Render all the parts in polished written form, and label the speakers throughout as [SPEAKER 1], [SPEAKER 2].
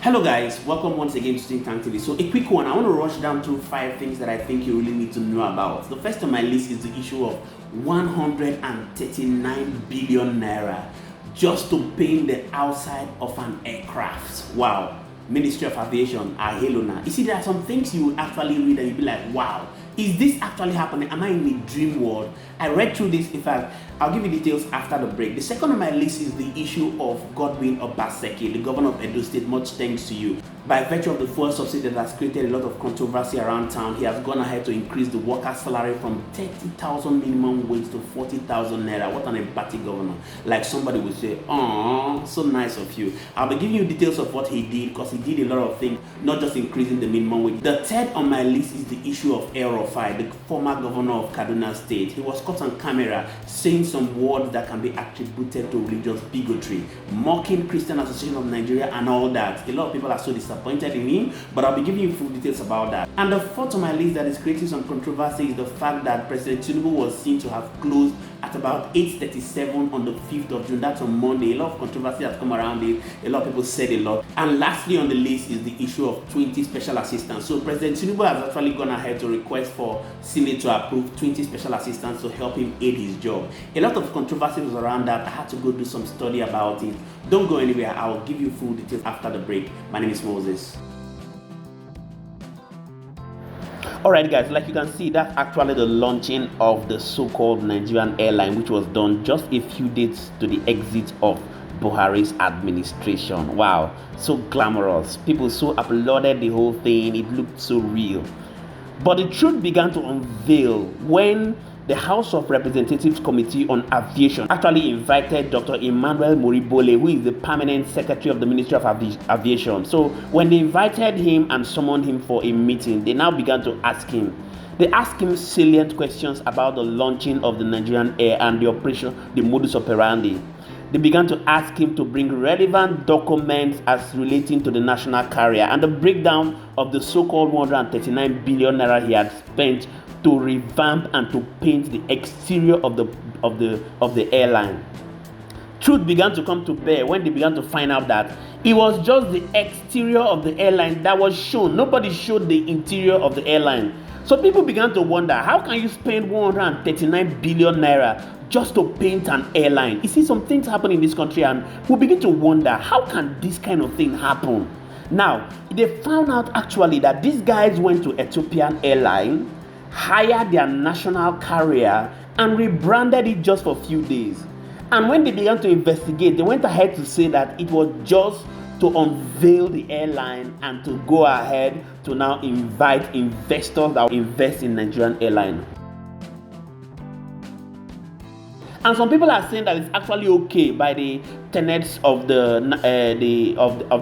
[SPEAKER 1] Hello guys, welcome once again to Think Tank TV. So a quick one, I want to rush down through 5 things that I think you really need to know about. The first on my list is the issue of 139 billion naira just to paint the outside of an aircraft. Wow, Ministry of Aviation, Ahelona. You see, there are some things you actually read and you'll be like, wow, is this actually happening? Am I in a dream world? I read through this. In fact, I'll give you details after the break. The second on my list is the issue of Godwin Obaseki, the governor of Edo State. Much thanks to you. By virtue of the fuel subsidy that has created a lot of controversy around town, he has gone ahead to increase the worker's salary from 30,000 minimum wage to 40,000 naira. What an empathic governor. Like somebody would say, oh, so nice of you. I'll be giving you details of what he did because he did a lot of things, not just increasing the minimum wage. The third on my list is the issue of El-rufai, the former governor of Kaduna State. He was caught on camera saying some words that can be attributed to religious bigotry, mocking Christian Association of Nigeria and all that. A lot of people are so disappointed in him, but I'll be giving you full details about that. And the fourth on my list that is creating some controversy is the fact that President Tinubu was seen to have closed at about 8:37 on the 5th of June. That's on Monday. A lot of controversy has come around it. A lot of people said a lot. And lastly on the list is the issue of 20 special assistants. So President Tinubu has actually gone ahead to request for Senate to approve 20 special assistants to help him aid his job. A lot of controversy was around that. I had to go do some study about it. Don't go anywhere. I will give you full details after the break. My name is Moses. Alright guys, like you can see, that's actually the launching of the so-called Nigerian Airline, which was done just a few days to the exit of Buhari's administration. Wow, so glamorous. People so applauded the whole thing. It looked so real. But the truth began to unveil when the House of Representatives Committee on Aviation actually invited Dr. Emmanuel Moribole, who is the permanent secretary of the Ministry of Aviation. So when they invited him and summoned him for a meeting, they now began to ask him. They asked him salient questions about the launching of the Nigerian Air and the operation, the modus operandi. They began to ask him to bring relevant documents as relating to the national carrier and the breakdown of the so-called 139 billion naira he had spent to revamp and to paint the exterior of the airline. Truth began to come to bear when they began to find out that it was just the exterior of the airline that was shown. Nobody showed the interior of the airline. So people began to wonder, how can you spend 139 billion naira just to paint an airline? You see, some things happen in this country and we begin to wonder, how can this kind of thing happen? Now, they found out actually that these guys went to Ethiopian Airline, hired their national carrier and rebranded it just for a few days. And when they began to investigate, they went ahead to say that it was just to unveil the airline and to go ahead to now invite investors that will invest in Nigerian Airline. And some people are saying that it's actually okay by the tenets of the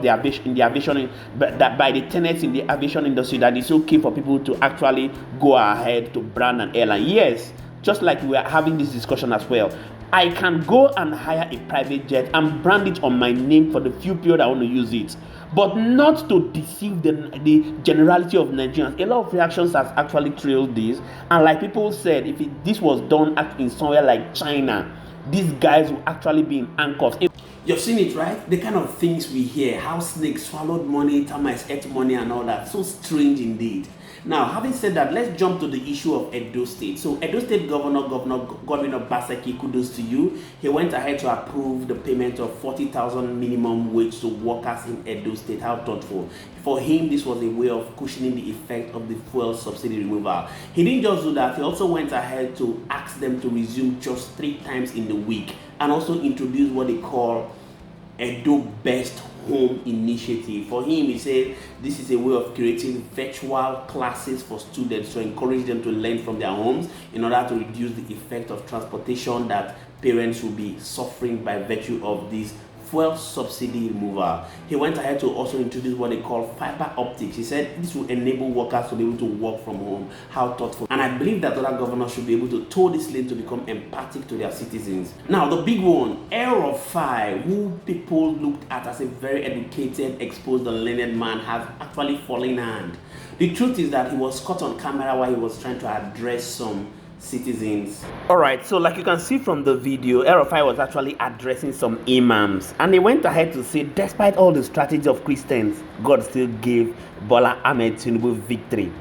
[SPEAKER 1] aviation, that by the tenets in the aviation industry, that it's okay for people to actually go ahead to brand an airline. Yes, just like we are having this discussion as well. I can go and hire a private jet and brand it on my name for the few period I want to use it, but not to deceive the generality of Nigerians. A lot of reactions has actually trailed this, and like people said, if this was done in somewhere like China, these guys will actually be in handcuffs. You've seen it, right? The kind of things we hear, how snakes swallowed money, termites ate money and all that. So strange indeed. Now, having said that, let's jump to the issue of Edo State. So Edo State Governor Godwin Obaseki, kudos to you. He went ahead to approve the payment of 40,000 minimum wage to workers in Edo State. How thoughtful. For him, this was a way of cushioning the effect of the fuel subsidy removal. He didn't just do that, he also went ahead to ask them to resume just 3 times in the week and also introduce what they call Edo Best Home Initiative. For him, he said this is a way of creating virtual classes for students to encourage them to learn from their homes in order to reduce the effect of transportation that parents will be suffering by virtue of this fuel subsidy removal. He went ahead to also introduce what they call fiber optics. He said this will enable workers to be able to work from home. How thoughtful. And I believe that other governors should be able to toe this lane to become empathic to their citizens. Now, the big one, El-rufai, who people looked at as a very educated, exposed and learned man, has actually fallen hand. The truth is that he was caught on camera while he was trying to address some citizens. Alright, so like you can see from the video, El-rufai was actually addressing some imams, and he went ahead to say, despite all the strategy of Christians, God still gave Bola Ahmed Tinubu victory.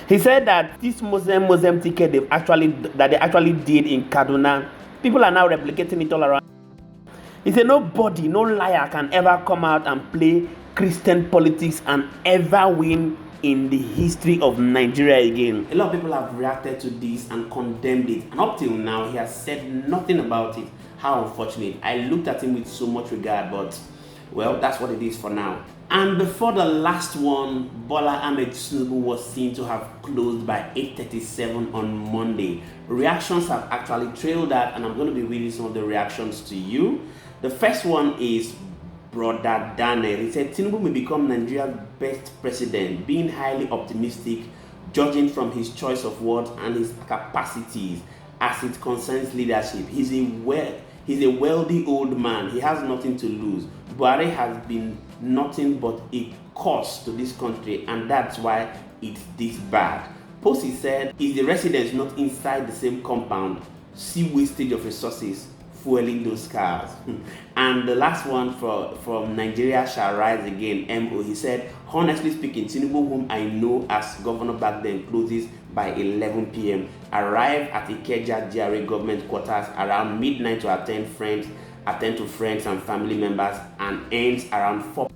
[SPEAKER 1] He said that this Muslim ticket they actually did in Kaduna, people are now replicating it all around. He said nobody, no liar can ever come out and play Christian politics and ever win in the history of Nigeria again. A lot of people have reacted to this and condemned it, and up till now he has said nothing about it. How unfortunate. I looked at him with so much regard, but well, that's what it is for now. And before the last one, Bola Ahmed Tinubu was seen to have closed by 8:37 on Monday. Reactions have actually trailed that, and I'm going to be reading some of the reactions to you. The first one is Brother Daniel. He said Tinubu may become Nigeria's best president, being highly optimistic, judging from his choice of words and his capacities as it concerns leadership. He's a wealthy old man. He has nothing to lose. Buhari has been nothing but a curse to this country, and that's why it's this bad. Posey said, is the residents not inside the same compound? See wastage of resources fueling those cars. And the last one from Nigeria shall rise again, MO. He said, honestly speaking, Tinubu, whom I know as governor back then, closes by 11 p.m. Arrive at Ikeja GRA government quarters around midnight to attend to friends and family members, and ends around 4.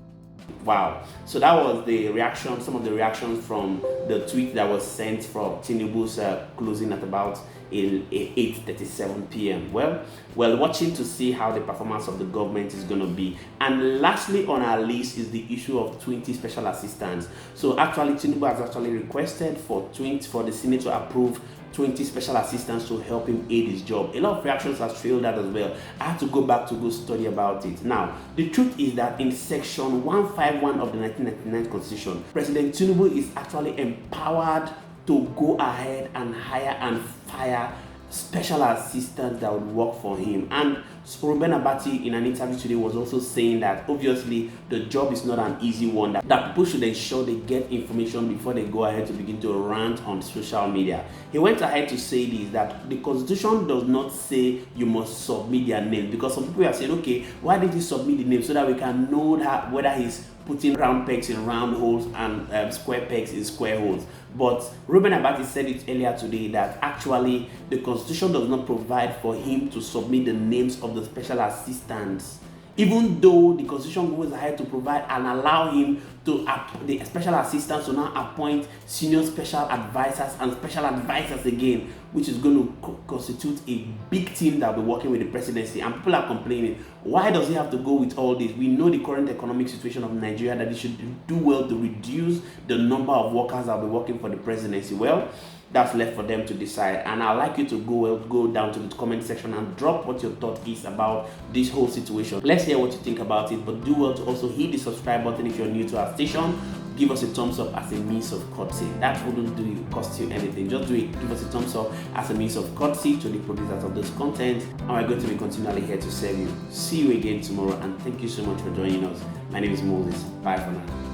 [SPEAKER 1] Wow. So that was the reaction, some of the reactions from the tweet that was sent from Tinubu's closing at about 8:37 p.m. Well, we're watching to see how the performance of the government is going to be. And lastly on our list is the issue of 20 special assistants. So actually Tinubu has actually requested for the Senate to approve 20 special assistants to help him aid his job. A lot of reactions have trailed that as well. I had to go back to go study about it. Now, the truth is that in section 151 of the 1999 Constitution, President Tinubu is actually empowered to go ahead and hire and fire special assistants that would work for him. And Ruben Abati in an interview today was also saying that obviously the job is not an easy one, that people should ensure they get information before they go ahead to begin to rant on social media. He went ahead to say this, that the Constitution does not say you must submit their name, because some people have said, okay, why did he submit the name so that we can know that whether he's putting round pegs in round holes and square pegs in square holes. But Ruben Abati said it earlier today that actually the Constitution does not provide for him to submit the names of the special assistants, even though the Constitution goes ahead to provide and allow him to the special assistants to now appoint senior special advisors and special advisors again, which is going to constitute a big team that will be working with the presidency. And people are complaining, why does he have to go with all this? We know the current economic situation of Nigeria, that he should do well to reduce the number of workers that will be working for the presidency. Well, that's left for them to decide, and I'd like you to go down to the comment section and drop what your thought is about this whole situation. Let's hear what you think about it, but do well to also hit the subscribe button if you're new to our station. Give us a thumbs up as a means of courtesy. That wouldn't cost you anything. Just do it. Give us a thumbs up as a means of courtesy to the producers of this content, and we're going to be continually here to serve you. See you again tomorrow, and thank you so much for joining us. My name is Moses. Bye for now.